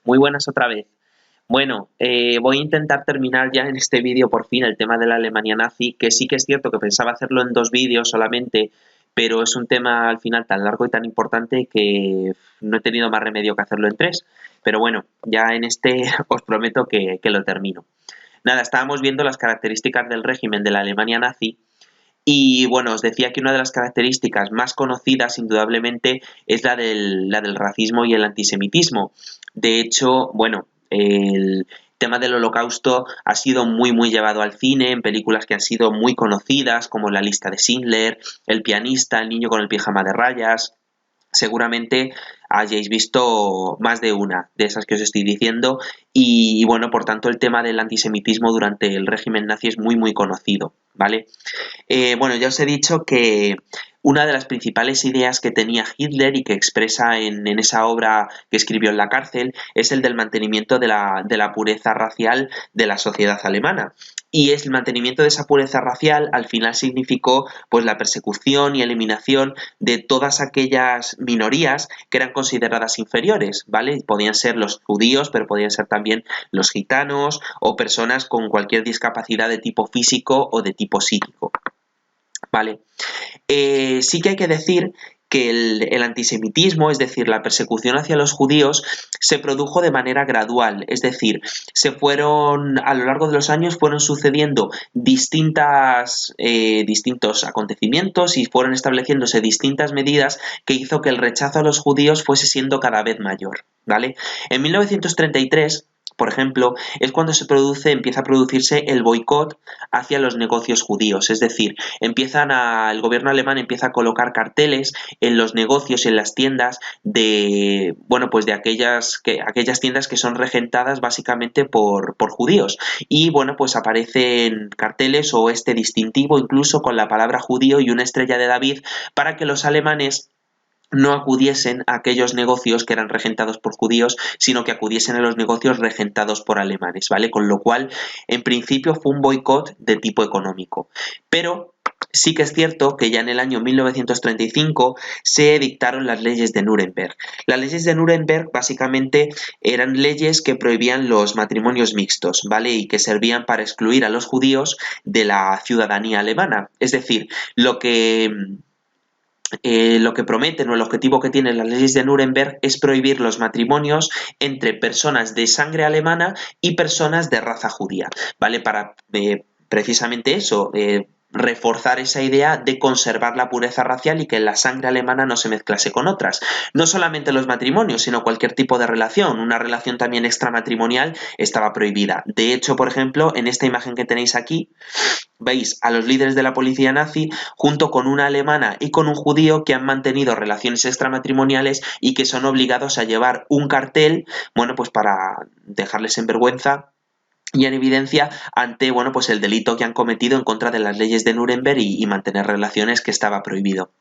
Muy buenas otra vez. Bueno, voy a intentar terminar ya en este vídeo por fin el tema de la Alemania nazi, que sí que es cierto que pensaba hacerlo en 2 vídeos solamente, pero es un tema al final tan largo y tan importante que no he tenido más remedio que hacerlo en 3. Pero bueno, ya en este os prometo que lo termino. Nada, estábamos viendo las características del régimen de la Alemania nazi y bueno, os decía que una de las características más conocidas, indudablemente, es la del racismo y el antisemitismo. De hecho, bueno, el tema del Holocausto ha sido muy llevado al cine, en películas que han sido muy conocidas, como La lista de Schindler, El pianista, El niño con el pijama de rayas. Seguramente hayáis visto más de una de esas que os estoy diciendo y bueno, por tanto el tema del antisemitismo durante el régimen nazi es muy conocido, ¿vale? Bueno, ya os he dicho que una de las principales ideas que tenía Hitler y que expresa en esa obra que escribió en la cárcel es el del mantenimiento de la pureza racial de la sociedad alemana. Y el mantenimiento de esa pureza racial al final significó pues la persecución y eliminación de todas aquellas minorías que eran consideradas inferiores, ¿vale? Podían ser los judíos, pero podían ser también los gitanos o personas con cualquier discapacidad de tipo físico o de tipo psíquico. Vale. Sí que hay que decir que el antisemitismo, es decir, la persecución hacia los judíos, se produjo de manera gradual, es decir, a lo largo de los años fueron sucediendo distintos acontecimientos y fueron estableciéndose distintas medidas que hizo que el rechazo a los judíos fuese siendo cada vez mayor, ¿vale? En 1933, por ejemplo, es cuando empieza a producirse el boicot hacia los negocios judíos, es decir, el gobierno alemán empieza a colocar carteles en los negocios y en las tiendas de aquellas tiendas que son regentadas básicamente por judíos. Y bueno, pues aparecen carteles o este distintivo incluso con la palabra judío y una estrella de David para que los alemanes no acudiesen a aquellos negocios que eran regentados por judíos, sino que acudiesen a los negocios regentados por alemanes, ¿vale? Con lo cual, en principio fue un boicot de tipo económico. Pero sí que es cierto que ya en el año 1935 se dictaron las leyes de Nuremberg. Las leyes de Nuremberg básicamente eran leyes que prohibían los matrimonios mixtos, ¿vale? Y que servían para excluir a los judíos de la ciudadanía alemana. Es decir, lo que prometen o el objetivo que tienen las leyes de Nuremberg es prohibir los matrimonios entre personas de sangre alemana y personas de raza judía, ¿vale? Para precisamente eso, reforzar esa idea de conservar la pureza racial y que la sangre alemana no se mezclase con otras. No solamente los matrimonios, sino cualquier tipo de relación. Una relación también extramatrimonial estaba prohibida. De hecho, por ejemplo, en esta imagen que tenéis aquí, veis a los líderes de la policía nazi junto con una alemana y con un judío que han mantenido relaciones extramatrimoniales y que son obligados a llevar un cartel, bueno, pues para dejarles en vergüenza y en evidencia ante, bueno, pues el delito que han cometido en contra de las leyes de Nuremberg y mantener relaciones que estaba prohibido.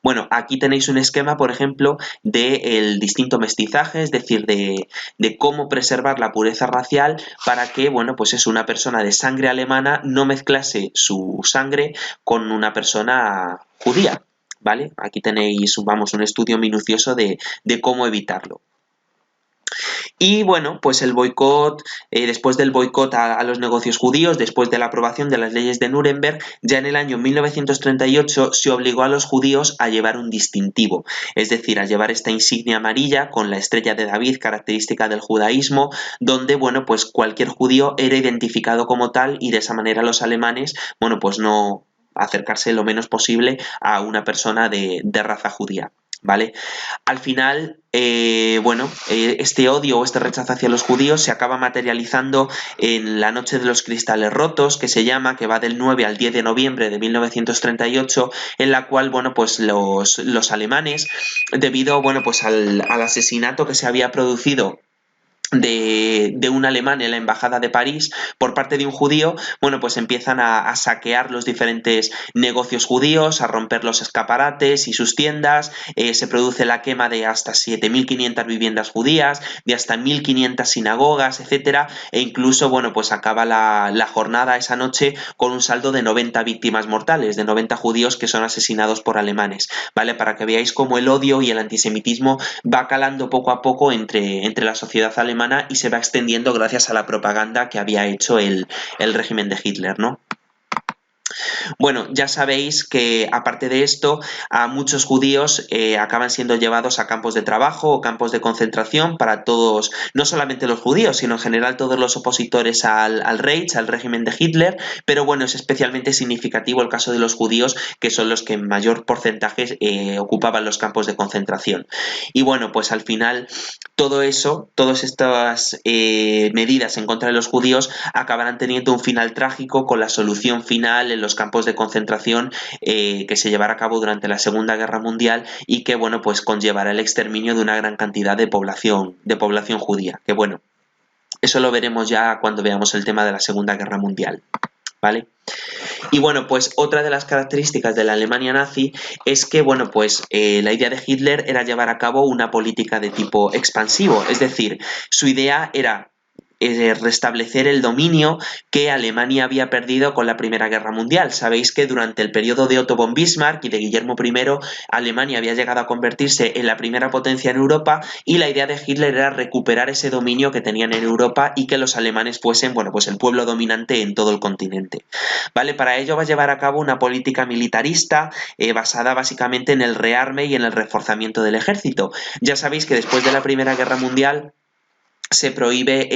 Bueno, aquí tenéis un esquema, por ejemplo, del distinto mestizaje, es decir, de cómo preservar la pureza racial para que, bueno, pues es una persona de sangre alemana no mezclase su sangre con una persona judía, ¿vale? Aquí tenéis, vamos, un estudio minucioso de cómo evitarlo. Y bueno, pues el boicot, después del boicot a los negocios judíos, después de la aprobación de las leyes de Nuremberg, ya en el año 1938 se obligó a los judíos a llevar un distintivo, es decir, a llevar esta insignia amarilla con la estrella de David, característica del judaísmo, donde, bueno, pues cualquier judío era identificado como tal y de esa manera los alemanes, bueno, pues no acercarse lo menos posible a una persona de raza judía, ¿vale? Al final, este odio o este rechazo hacia los judíos se acaba materializando en la Noche de los Cristales Rotos, que se llama, que va del 9 al 10 de noviembre de 1938, en la cual, bueno, pues los alemanes, debido, bueno, pues al asesinato que se había producido de un alemán en la embajada de París por parte de un judío, bueno, pues empiezan a saquear los diferentes negocios judíos, a romper los escaparates y sus tiendas, se produce la quema de hasta 7.500 viviendas judías, de hasta 1.500 sinagogas, etcétera, e incluso, bueno, pues acaba la jornada esa noche con un saldo de 90 víctimas mortales, de 90 judíos que son asesinados por alemanes, ¿vale? Para que veáis cómo el odio y el antisemitismo va calando poco a poco entre la sociedad alemana y se va extendiendo gracias a la propaganda que había hecho el régimen de Hitler, ¿no? Bueno, ya sabéis que aparte de esto, a muchos judíos acaban siendo llevados a campos de trabajo o campos de concentración para todos, no solamente los judíos, sino en general todos los opositores al Reich, al régimen de Hitler, pero bueno, es especialmente significativo el caso de los judíos, que son los que en mayor porcentaje ocupaban los campos de concentración. Y bueno, pues al final todo eso, todas estas medidas en contra de los judíos acabarán teniendo un final trágico con la solución final en los campos de concentración que se llevará a cabo durante la Segunda Guerra Mundial y que, bueno, pues conllevará el exterminio de una gran cantidad de población judía. Que bueno, eso lo veremos ya cuando veamos el tema de la Segunda Guerra Mundial, ¿vale? Y bueno, pues otra de las características de la Alemania nazi es que, bueno, pues la idea de Hitler era llevar a cabo una política de tipo expansivo, es decir, su idea era restablecer el dominio que Alemania había perdido con la Primera Guerra Mundial. Sabéis que durante el periodo de Otto von Bismarck y de Guillermo I, Alemania había llegado a convertirse en la primera potencia en Europa y la idea de Hitler era recuperar ese dominio que tenían en Europa y que los alemanes fuesen, bueno, pues el pueblo dominante en todo el continente. ¿Vale? Para ello va a llevar a cabo una política militarista basada básicamente en el rearme y en el reforzamiento del ejército. Ya sabéis que después de la Primera Guerra Mundial se prohíbe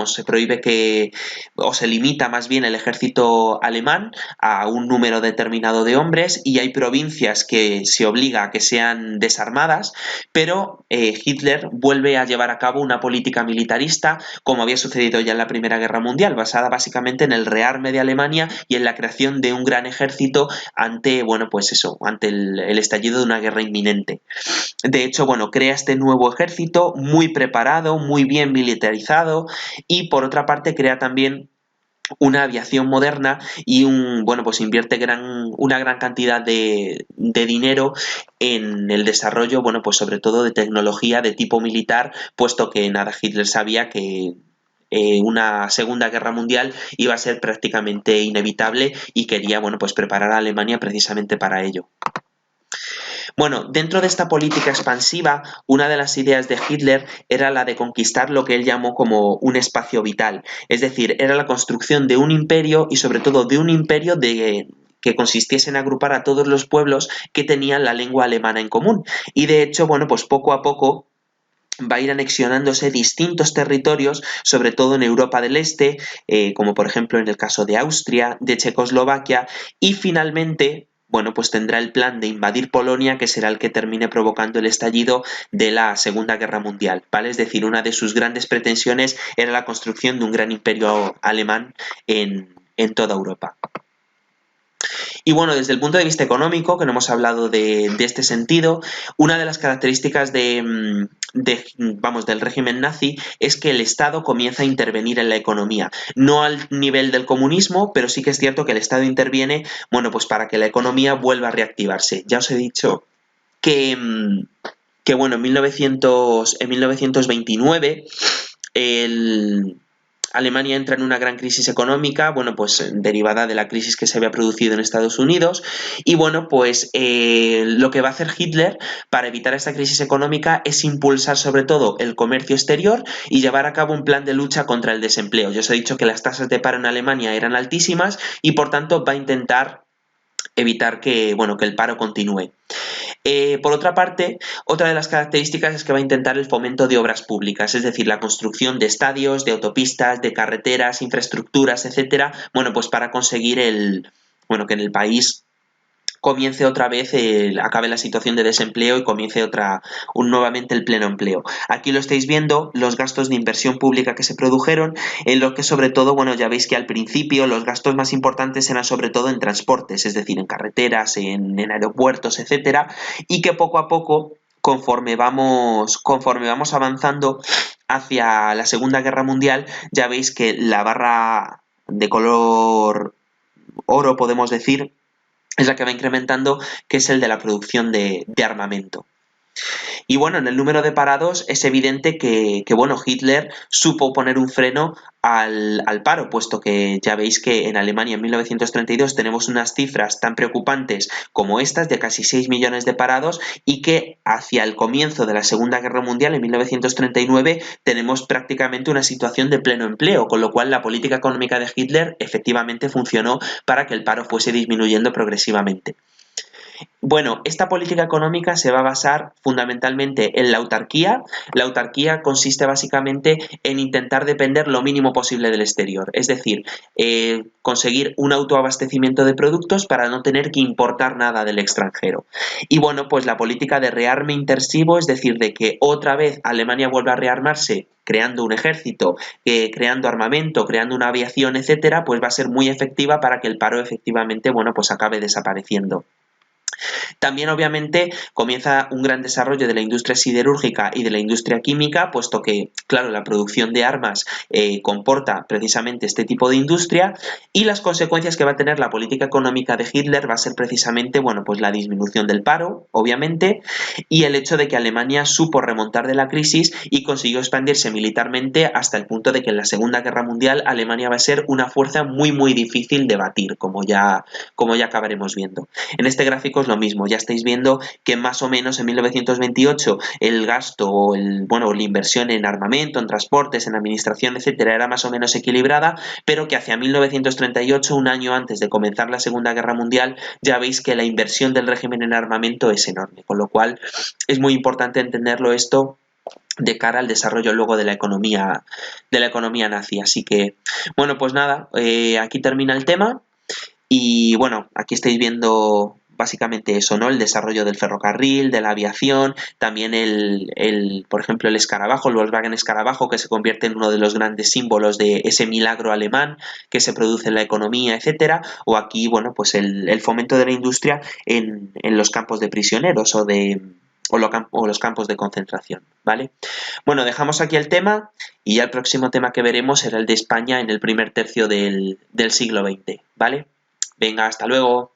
se prohíbe que, o se limita más bien el ejército alemán a un número determinado de hombres y hay provincias que se obliga a que sean desarmadas, pero Hitler vuelve a llevar a cabo una política militarista como había sucedido ya en la Primera Guerra Mundial, basada básicamente en el rearme de Alemania y en la creación de un gran ejército ante, bueno, pues eso, ante el estallido de una guerra inminente. De hecho, bueno, crea este nuevo ejército muy preparado, muy bien militarizado y por otra parte crea también una aviación moderna y bueno, pues invierte una gran cantidad de dinero en el desarrollo, bueno, pues sobre todo de tecnología de tipo militar, puesto que nada, Hitler sabía que una Segunda Guerra Mundial iba a ser prácticamente inevitable y quería, bueno, pues preparar a Alemania precisamente para ello. Bueno, dentro de esta política expansiva, una de las ideas de Hitler era la de conquistar lo que él llamó como un espacio vital, es decir, era la construcción de un imperio y sobre todo de un imperio que consistiese en agrupar a todos los pueblos que tenían la lengua alemana en común. Y de hecho, bueno, pues poco a poco va a ir anexionándose distintos territorios, sobre todo en Europa del Este, como por ejemplo en el caso de Austria, de Checoslovaquia, y finalmente, bueno, pues tendrá el plan de invadir Polonia, que será el que termine provocando el estallido de la Segunda Guerra Mundial, ¿vale? Es decir, una de sus grandes pretensiones era la construcción de un gran imperio alemán en toda Europa. Y bueno, desde el punto de vista económico, que no hemos hablado de este sentido, una de las características del régimen nazi es que el Estado comienza a intervenir en la economía. No al nivel del comunismo, pero sí que es cierto que el Estado interviene, bueno, pues para que la economía vuelva a reactivarse. Ya os he dicho que bueno, en 1929 Alemania entra en una gran crisis económica, bueno, pues derivada de la crisis que se había producido en Estados Unidos y bueno, pues lo que va a hacer Hitler para evitar esta crisis económica es impulsar sobre todo el comercio exterior y llevar a cabo un plan de lucha contra el desempleo. Yo os he dicho que las tasas de paro en Alemania eran altísimas y por tanto va a intentar evitar que, bueno, que el paro continúe. Por otra parte, otra de las características es que va a intentar el fomento de obras públicas, es decir, la construcción de estadios, de autopistas, de carreteras, infraestructuras, etcétera, bueno, pues para conseguir que en el país comience otra vez, acabe la situación de desempleo y comience nuevamente el pleno empleo. Aquí lo estáis viendo, los gastos de inversión pública que se produjeron, en lo que sobre todo, bueno, ya veis que al principio los gastos más importantes eran sobre todo en transportes, es decir, en carreteras, en aeropuertos, etcétera, y que poco a poco, conforme vamos avanzando, hacia la Segunda Guerra Mundial, ya veis que la barra de color oro, podemos decir, es la que va incrementando, que es el de la producción de armamento. Y bueno, en el número de parados es evidente que bueno, Hitler supo poner un freno al paro, puesto que ya veis que en Alemania en 1932 tenemos unas cifras tan preocupantes como estas, de casi 6 millones de parados, y que hacia el comienzo de la Segunda Guerra Mundial, en 1939, tenemos prácticamente una situación de pleno empleo, con lo cual la política económica de Hitler efectivamente funcionó para que el paro fuese disminuyendo progresivamente. Bueno, esta política económica se va a basar fundamentalmente en la autarquía. La autarquía consiste básicamente en intentar depender lo mínimo posible del exterior, es decir, conseguir un autoabastecimiento de productos para no tener que importar nada del extranjero. Y bueno, pues la política de rearme intensivo, es decir, de que otra vez Alemania vuelva a rearmarse creando un ejército, creando armamento, creando una aviación, etcétera, pues va a ser muy efectiva para que el paro efectivamente, bueno, pues acabe desapareciendo. También, obviamente, comienza un gran desarrollo de la industria siderúrgica y de la industria química, puesto que, claro, la producción de armas comporta precisamente este tipo de industria, y las consecuencias que va a tener la política económica de Hitler va a ser precisamente, bueno, pues la disminución del paro, obviamente, y el hecho de que Alemania supo remontar de la crisis y consiguió expandirse militarmente hasta el punto de que en la Segunda Guerra Mundial Alemania va a ser una fuerza muy, muy difícil de batir, como ya acabaremos viendo. En este gráfico es lo mismo, ya estáis viendo que más o menos en 1928 el gasto o la inversión en armamento, en transportes, en administración, etcétera, era más o menos equilibrada, pero que hacia 1938, un año antes de comenzar la Segunda Guerra Mundial, ya veis que la inversión del régimen en armamento es enorme, con lo cual es muy importante entenderlo esto de cara al desarrollo luego de la economía nazi. Así que, bueno, pues nada, aquí termina el tema. Y bueno, aquí estáis viendo básicamente eso, ¿no? El desarrollo del ferrocarril, de la aviación, también por ejemplo, el escarabajo, el Volkswagen Escarabajo, que se convierte en uno de los grandes símbolos de ese milagro alemán que se produce en la economía, etcétera, o aquí, bueno, pues el fomento de la industria en los campos de prisioneros o los campos de concentración, ¿vale? Bueno, dejamos aquí el tema y ya el próximo tema que veremos será el de España en el primer tercio del siglo XX, ¿vale? Venga, hasta luego.